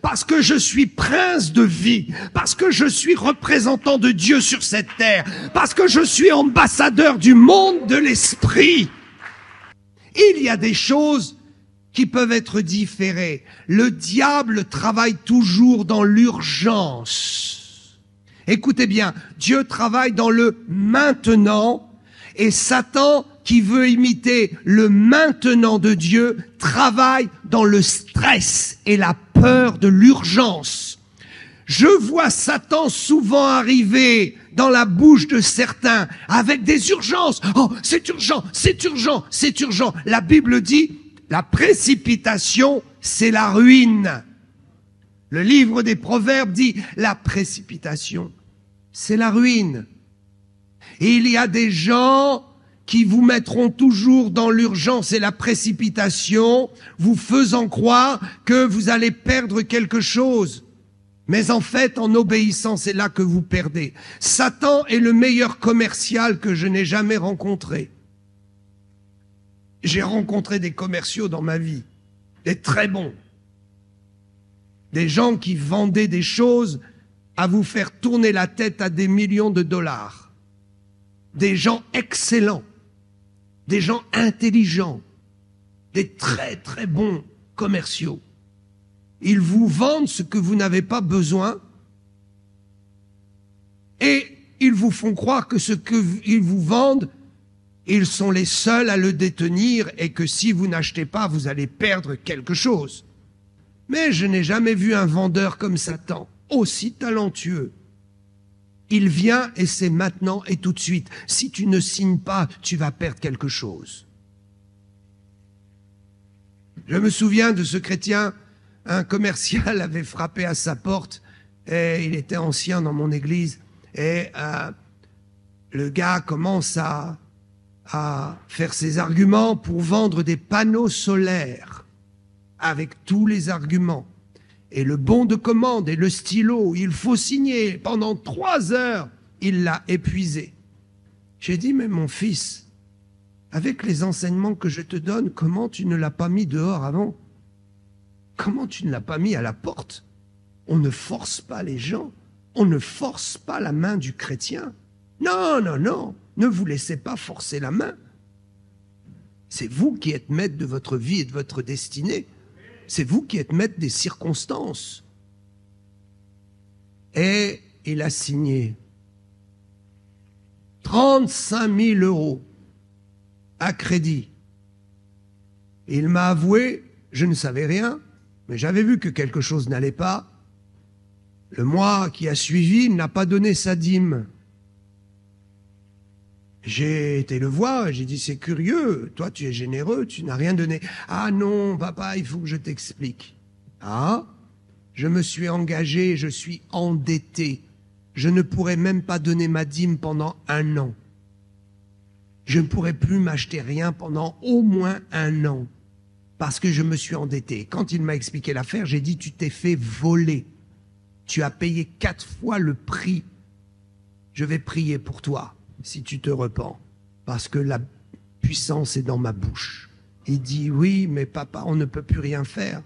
[SPEAKER 1] Parce que je suis prince de vie, parce que je suis représentant de Dieu sur cette terre, parce que je suis ambassadeur du monde de l'esprit. Il y a des choses qui peuvent être différées. Le diable travaille toujours dans l'urgence. Écoutez bien, Dieu travaille dans le maintenant et Satan, qui veut imiter le maintenant de Dieu, travaille dans le stress et la peur de l'urgence. Je vois Satan souvent arriver dans la bouche de certains avec des urgences. Oh, c'est urgent, c'est urgent, c'est urgent. La Bible dit, la précipitation, c'est la ruine. Le livre des Proverbes dit, la précipitation, c'est la ruine. Et il y a des gens qui vous mettront toujours dans l'urgence et la précipitation, vous faisant croire que vous allez perdre quelque chose. Mais en fait, en obéissant, c'est là que vous perdez. Satan est le meilleur commercial que je n'ai jamais rencontré. J'ai rencontré des commerciaux dans ma vie, des très bons. Des gens qui vendaient des choses à vous faire tourner la tête à des millions de dollars. Des gens excellents. Des gens intelligents, des très très bons commerciaux. Ils vous vendent ce que vous n'avez pas besoin et ils vous font croire que ce qu'ils vous vendent, ils sont les seuls à le détenir et que si vous n'achetez pas, vous allez perdre quelque chose. Mais je n'ai jamais vu un vendeur comme Satan, aussi talentueux. Il vient et c'est maintenant et tout de suite. Si tu ne signes pas, tu vas perdre quelque chose. Je me souviens de ce chrétien, un commercial avait frappé à sa porte, et il était ancien dans mon église, et le gars commence à faire ses arguments pour vendre des panneaux solaires, avec tous les arguments. Et le bon de commande et le stylo, il faut signer. Pendant 3 heures, il l'a épuisé. J'ai dit, mais mon fils, avec les enseignements que je te donne, comment tu ne l'as pas mis dehors avant? Comment tu ne l'as pas mis à la porte? On ne force pas les gens. On ne force pas la main du chrétien. Non, non, non. Ne vous laissez pas forcer la main. C'est vous qui êtes maître de votre vie et de votre destinée. C'est vous qui êtes maître des circonstances. Et il a signé 35 000 € à crédit. Il m'a avoué, je ne savais rien, mais j'avais vu que quelque chose n'allait pas. Le mois qui a suivi, il n'a pas donné sa dîme. J'ai été le voir, j'ai dit, c'est curieux, toi tu es généreux, tu n'as rien donné. Ah non, papa, il faut que je t'explique. Ah, je me suis engagé, je suis endetté. Je ne pourrais même pas donner ma dîme pendant 1 an. Je ne pourrais plus m'acheter rien pendant au moins 1 an, parce que je me suis endetté. Quand il m'a expliqué l'affaire, j'ai dit, tu t'es fait voler. Tu as payé 4 fois le prix. Je vais prier pour toi. Si tu te repens, parce que la puissance est dans ma bouche. Il dit, oui, mais papa, on ne peut plus rien faire.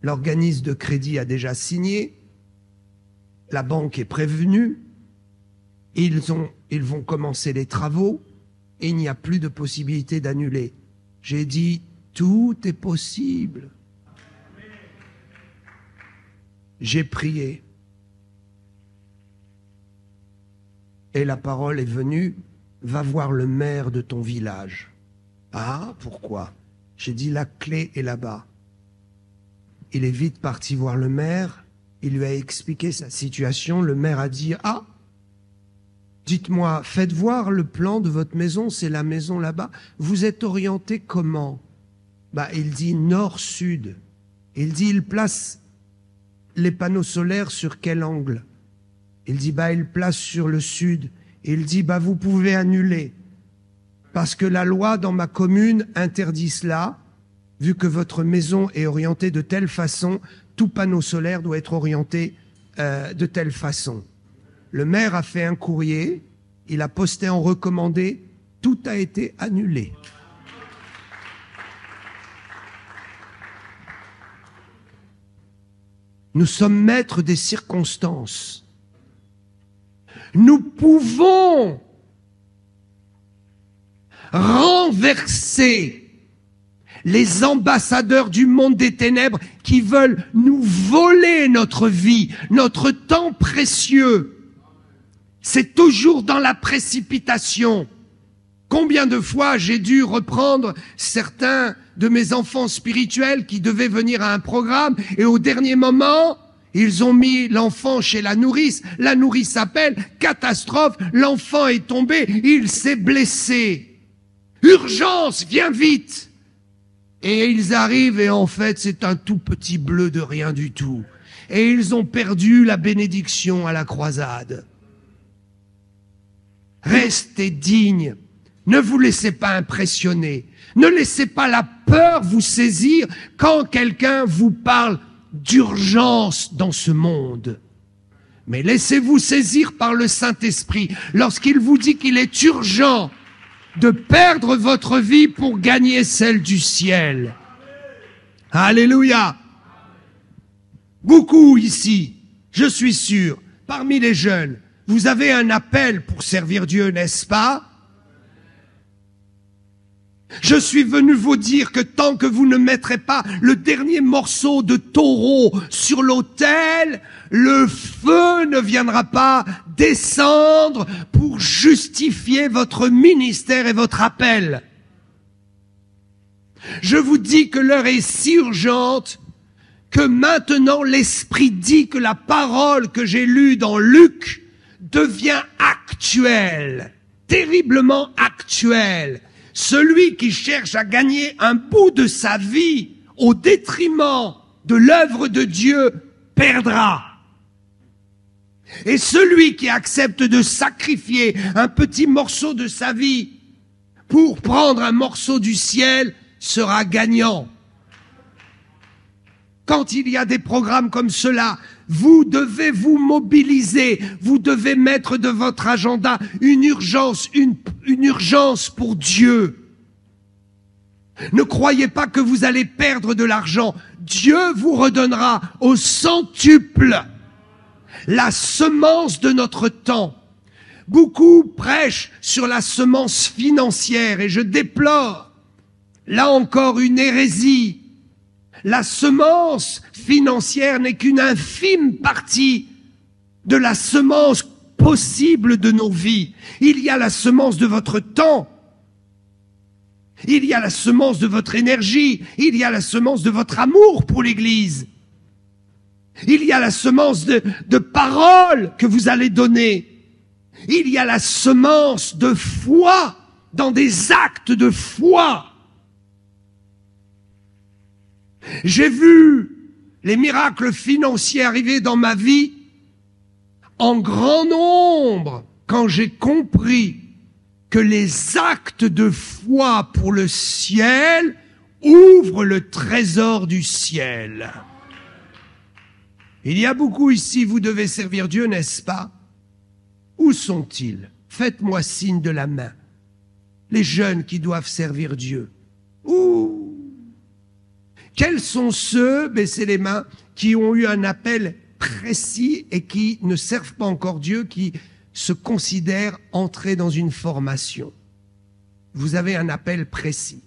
[SPEAKER 1] L'organisme de crédit a déjà signé, la banque est prévenue, ils vont commencer les travaux, et il n'y a plus de possibilité d'annuler. J'ai dit, tout est possible. J'ai prié. Et la parole est venue, va voir le maire de ton village. Ah, pourquoi? J'ai dit, la clé est là-bas. Il est vite parti voir le maire, il lui a expliqué sa situation. Le maire a dit, ah, dites-moi, faites voir le plan de votre maison, c'est la maison là-bas. Vous êtes orienté comment? Il dit nord-sud. Il dit, il place les panneaux solaires sur quel angle? Il dit, bah, il place sur le sud. Et il dit, bah, vous pouvez annuler. Parce que la loi dans ma commune interdit cela, vu que votre maison est orientée de telle façon, tout panneau solaire doit être orienté de telle façon. Le maire a fait un courrier, il a posté en recommandé, tout a été annulé. Nous sommes maîtres des circonstances. Nous pouvons renverser les ambassadeurs du monde des ténèbres qui veulent nous voler notre vie, notre temps précieux. C'est toujours dans la précipitation. Combien de fois j'ai dû reprendre certains de mes enfants spirituels qui devaient venir à un programme et au dernier moment, ils ont mis l'enfant chez la nourrice. La nourrice appelle, catastrophe, l'enfant est tombé, il s'est blessé. Urgence, viens vite. Et ils arrivent et en fait c'est un tout petit bleu de rien du tout. Et ils ont perdu la bénédiction à la croisade. Restez dignes. Ne vous laissez pas impressionner. Ne laissez pas la peur vous saisir quand quelqu'un vous parle d'urgence dans ce monde. Mais laissez-vous saisir par le Saint-Esprit lorsqu'il vous dit qu'il est urgent de perdre votre vie pour gagner celle du ciel. Alléluia. Beaucoup ici, je suis sûr, parmi les jeunes, vous avez un appel pour servir Dieu, n'est-ce pas? Je suis venu vous dire que tant que vous ne mettrez pas le dernier morceau de taureau sur l'autel, le feu ne viendra pas descendre pour justifier votre ministère et votre appel. Je vous dis que l'heure est si urgente que maintenant l'Esprit dit que la parole que j'ai lue dans Luc devient actuelle, terriblement actuelle. Celui qui cherche à gagner un bout de sa vie au détriment de l'œuvre de Dieu perdra. Et celui qui accepte de sacrifier un petit morceau de sa vie pour prendre un morceau du ciel sera gagnant. Quand il y a des programmes comme cela, vous devez vous mobiliser, vous devez mettre de votre agenda une urgence pour Dieu. Ne croyez pas que vous allez perdre de l'argent. Dieu vous redonnera au centuple la semence de notre temps. Beaucoup prêchent sur la semence financière et je déplore, là encore, une hérésie. La semence financière n'est qu'une infime partie de la semence possible de nos vies. Il y a la semence de votre temps. Il y a la semence de votre énergie. Il y a la semence de votre amour pour l'Église. Il y a la semence de paroles que vous allez donner. Il y a la semence de foi dans des actes de foi. J'ai vu les miracles financiers arriver dans ma vie en grand nombre quand j'ai compris que les actes de foi pour le ciel ouvrent le trésor du ciel. Il y a beaucoup ici, vous devez servir Dieu, n'est-ce pas? Où sont-ils? Faites-moi signe de la main. Les jeunes qui doivent servir Dieu. Où? Quels sont ceux, baissez les mains, qui ont eu un appel précis et qui ne servent pas encore Dieu, qui se considèrent entrés dans une formation? Vous avez un appel précis.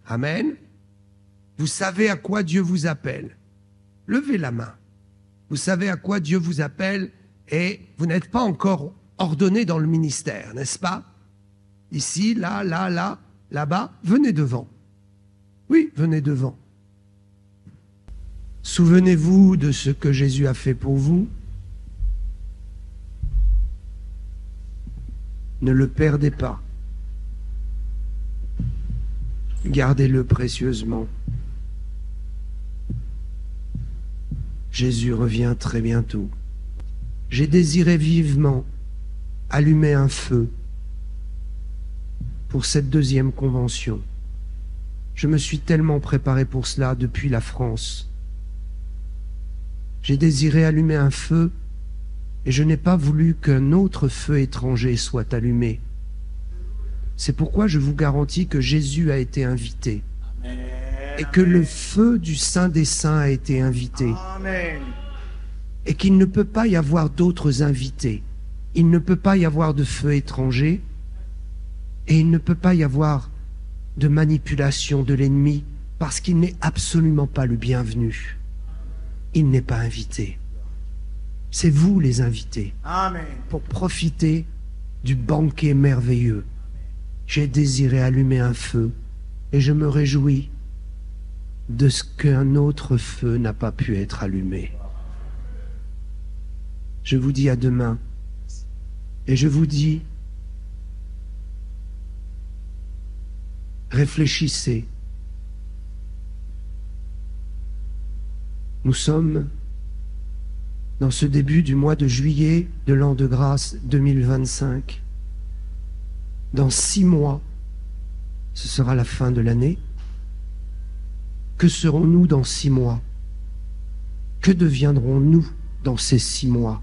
[SPEAKER 1] Amen. Vous savez à quoi Dieu vous appelle. Levez la main. Vous savez à quoi Dieu vous appelle et vous n'êtes pas encore ordonné dans le ministère, n'est-ce pas? Ici, là, là-bas, venez devant. Oui, venez devant. Souvenez-vous de ce que Jésus a fait pour vous. Ne le perdez pas. Gardez-le précieusement. Jésus revient très bientôt. J'ai désiré vivement allumer un feu pour cette deuxième convention. Je me suis tellement préparé pour cela depuis la France. J'ai désiré allumer un feu et je n'ai pas voulu qu'un autre feu étranger soit allumé. C'est pourquoi je vous garantis que Jésus a été invité. Amen. Et que le feu du Saint des Saints a été invité. Amen. Et qu'il ne peut pas y avoir d'autres invités. Il ne peut pas y avoir de feu étranger et il ne peut pas y avoir de manipulation de l'ennemi parce qu'il n'est absolument pas le bienvenu. Il n'est pas invité. C'est vous les invités. Amen. Pour profiter du banquet merveilleux. J'ai désiré allumer un feu et je me réjouis de ce qu'un autre feu n'a pas pu être allumé. Je vous dis à demain et je vous dis, réfléchissez. Nous sommes dans ce début du mois de juillet de l'an de grâce 2025. Dans 6 mois, ce sera la fin de l'année. Que serons-nous dans 6 mois? Que deviendrons-nous dans ces 6 mois?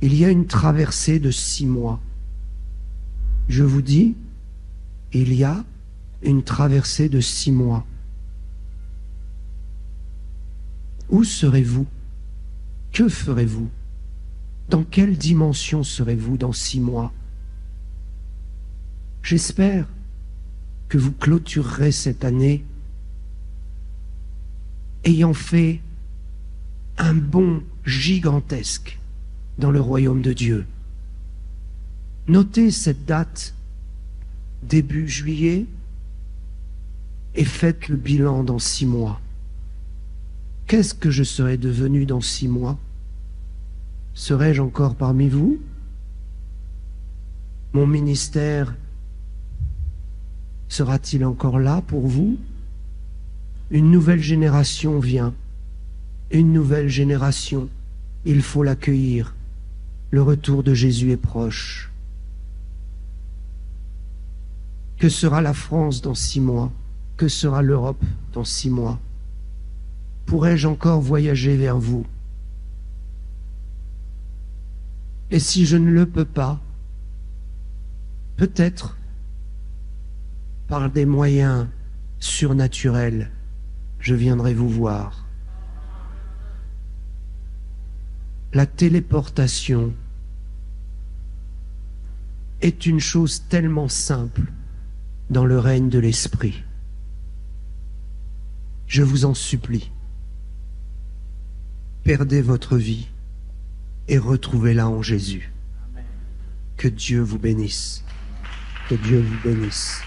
[SPEAKER 1] Il y a une traversée de 6 mois. Je vous dis, il y a une traversée de 6 mois. Où serez-vous? Que ferez-vous? Dans quelle dimension serez-vous dans 6 mois? J'espère que vous clôturerez cette année ayant fait un bond gigantesque dans le royaume de Dieu. Notez cette date, début juillet, et faites le bilan dans 6 mois. Qu'est-ce que je serai devenu dans 6 mois? Serai-je encore parmi vous? Mon ministère sera-t-il encore là pour vous? Une nouvelle génération vient. Une nouvelle génération. Il faut l'accueillir. Le retour de Jésus est proche. Que sera la France dans 6 mois? Que sera l'Europe dans 6 mois? Pourrais-je encore voyager vers vous? Et si je ne le peux pas, peut-être par des moyens surnaturels, je viendrai vous voir. La téléportation est une chose tellement simple dans le règne de l'Esprit. Je vous en supplie, perdez votre vie et retrouvez-la en Jésus. Que Dieu vous bénisse. Que Dieu vous bénisse.